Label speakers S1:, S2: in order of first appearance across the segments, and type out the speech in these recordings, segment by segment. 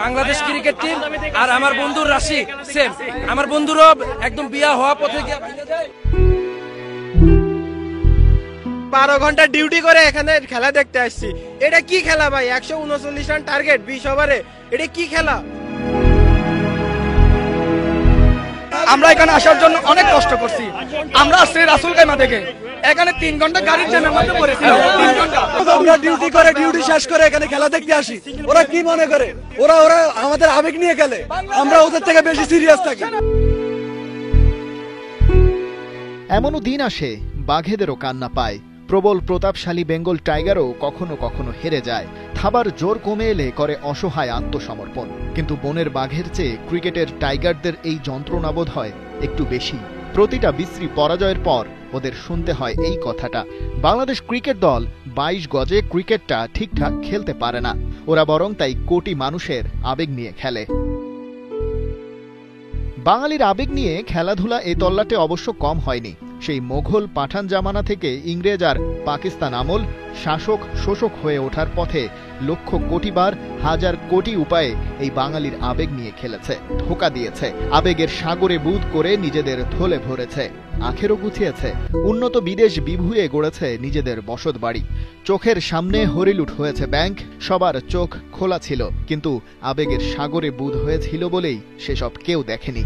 S1: Bangladesh cricket team আর আমার বন্ধুর রাশি সেম। আমার বন্ধুরও একদম বিয়া হওয়া পথে গিয়ে
S2: 12 ঘন্টা ডিউটি করে এখানে খেলা দেখতে আসছি। এটা কি খেলা ভাই? 139 রান টার্গেট 20 ওভারে, এটা কি খেলা?
S3: আমরা এখানে আসার জন্য অনেক কষ্ট করছি। আমরা আসছি রাসুল কাইমা থেকে, এখানে 3 ঘন্টা গাড়ির জ্যামের মধ্যে পড়েছি।
S4: আমরা ডিউটি করে ডিউটি শেষ করে এখানে খেলা দেখতে আসি। ওরা কি মনে করে? ওরা আমাদের আবেগ নিয়ে খেলে, আমরা ওদের থেকে বেশি সিরিয়াস থাকি।
S5: এমনও দিন আসে বাঘেদেরও কান্না পায়। প্রবল প্রতাপশালী বেঙ্গল টাইগারও কখনো কখনো হেরে যায়। থাবার জোর কমে এলে করে অসহায় আত্মসমর্পণ। কিন্তু বনের বাঘের চেয়ে ক্রিকেটের টাইগারদের এই যন্ত্রণাবোধ হয় একটু বেশি। প্রতিটা বিশ্রী পরাজয়ের পর ওদের শুনতে হয় এই কথাটা, বাংলাদেশ ক্রিকেট দল 22 গজে ক্রিকেটটা ঠিকঠাক খেলতে পারে না। ওরা বরং তাই কোটি মানুষের আবেগ নিয়ে খেলে। বাঙালির আবেগ নিয়ে খেলাধুলা এ তল্লাটে অবশ্য কম হয়নি। সেই মোঘল পাঠান জামানা থেকে ইংরেজ আর পাকিস্তান আমল শাসক শোষক হয়ে ওঠার পথে লক্ষ কোটিবার হাজার কোটি উপায়ে এই বাঙালির আবেগ নিয়ে খেলেছে, ধোঁকা দিয়েছে, আবেগের সাগরে বুঁদ করে নিজেদের থলে ভরেছে, আখেরও গুছিয়েছে, উন্নত বিদেশ বিভুঁয়ে গড়েছে নিজেদের বসত বাড়ি। চোখের সামনে হরিলুট হয়েছে ব্যাংক, সবার চোখ খোলা ছিল, কিন্তু আবেগের সাগরে বুঁদ হয়েছিল বলেই সেসব কেউ দেখেনি।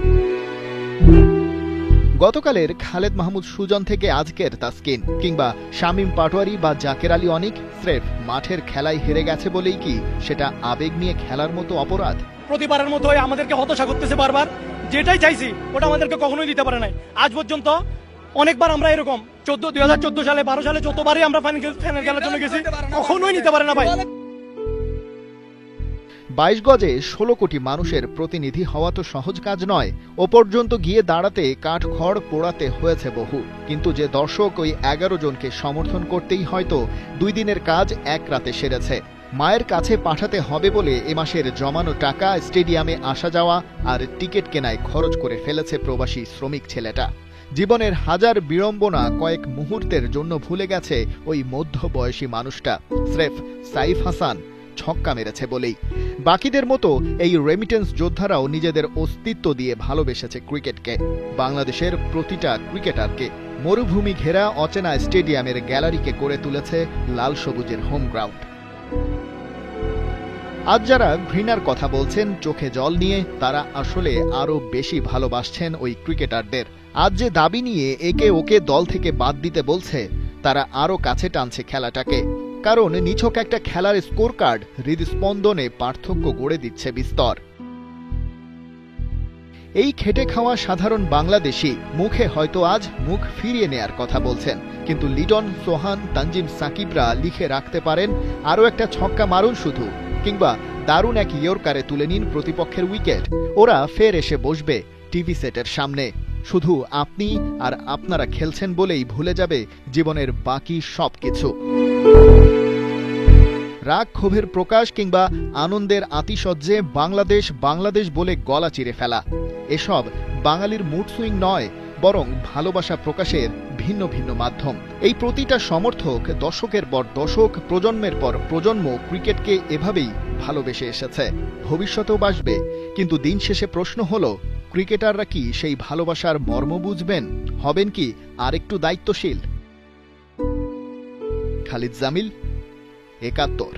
S5: গতকালের খালেদ মাহমুদ সুজন থেকে আজকের তাসকিন কিংবা শামীম পাটোয়ারি বা জাকের আলী অনিক স্রেফ মাঠের খেলায় হেরে গেছে বলেই কি সেটা আবেগ নিয়ে খেলার মতো অপরাধ?
S3: প্রতিবারের মতো আমাদেরকে হতাশা করতেছে বারবার। যেটাই চাইছি ওটা আমাদেরকে কখনোই দিতে পারে নাই আজ পর্যন্ত। অনেকবার আমরা এরকম 2014 সালে 12 সালে যতবারই আমরা ফাইনাল খেলার জন্য গেছি, কখনোই নিতে পারে না ভাই।
S5: 22 গজে 16 কোটি মানুষের প্রতিনিধি হওয়া তো সহজ কাজ নয়। ও পর্যন্ত গিয়ে দাঁড়াতে কাঠ খড় পোড়াতে হয়েছে বহু। কিন্তু যে দর্শক ওই 11 জনকে সমর্থন করতেই হয়তো 2 দিনের কাজ এক রাতে সেরেছে। মায়ের কাছে পাঠাতে হবে বলে এ মাসের জমানো টাকা স্টেডিয়ামে আসা যাওয়া আর টিকিট কেনায় খরচ করে ফেলেছে প্রবাসী শ্রমিক ছেলেটা। জীবনের হাজার বিড়ম্বনা কয়েক মুহূর্তের জন্য ভুলে গেছে ওই মধ্যবয়সী মানুষটা। স্রেফ সাইফ হাসান ছক্কা মেরেছে বলেই। বাকিদের মতো এই রেমিটেন্স যোদ্ধারাও নিজেদের অস্তিত্ব দিয়ে ভালোবেসেছে ক্রিকেটকে, বাংলাদেশের প্রতিটা ক্রিকেটারকে। মরুভূমি ঘেরা অচেনা স্টেডিয়ামের গ্যালারিকে করে তুলেছে লাল সবুজের হোম গ্রাউন্ড। আজ যারা ঘৃণার কথা বলছেন চোখে জল নিয়ে, তারা আসলে আরো বেশি ভালোবাসছেন ওই ক্রিকেটারদের। আজ যে দাবি নিয়ে একে ওকে দল থেকে বাদ দিতে বলছে, তারা আরো কাছে টানছে খেলাটাকে। কারণ নিছক একটা খেলার স্কোর কার্ড হৃদস্পন্দনে পার্থক্য গড়ে দিচ্ছে বিস্তর। এই খেটে খাওয়া সাধারণ বাংলাদেশি মুখে হয়তো আজ মুখ ফিরিয়ে নেয়ার কথা বলছেন, কিন্তু লিটন, সোহান, তানজিম সাকিবরা লিখে রাখতে পারেন আরও একটা ছক্কা মারুন শুধু, কিংবা দারুণ এক ইয়র্কারে তুলে নিন প্রতিপক্ষের উইকেট। ওরা ফের এসে বসবে টিভি সেটের সামনে। শুধু আপনি আর আপনারা খেলছেন বলেই ভুলে যাবে জীবনের বাকি সবকিছু। রাগ ক্ষোভের প্রকাশ কিংবা আনন্দের আতিশয্যে বাংলাদেশ বাংলাদেশ বলে গলা চিরে ফেলা, এসব বাঙালির মুড সুইং নয়, বরং ভালোবাসা প্রকাশের ভিন্ন ভিন্ন মাধ্যম। এই প্রতিটা সমর্থক দশকের পর দশক, প্রজন্মের পর প্রজন্ম ক্রিকেটকে এভাবেই ভালোবেসে এসেছে, ভবিষ্যতেও বাসবে। কিন্তু দিন শেষে প্রশ্ন হলো, ক্রিকেটাররা কি সেই ভালোবাসার মর্ম বুঝবেন? হবেন কি আরেকটু দায়িত্বশীল? খালিদ জামিল, 71।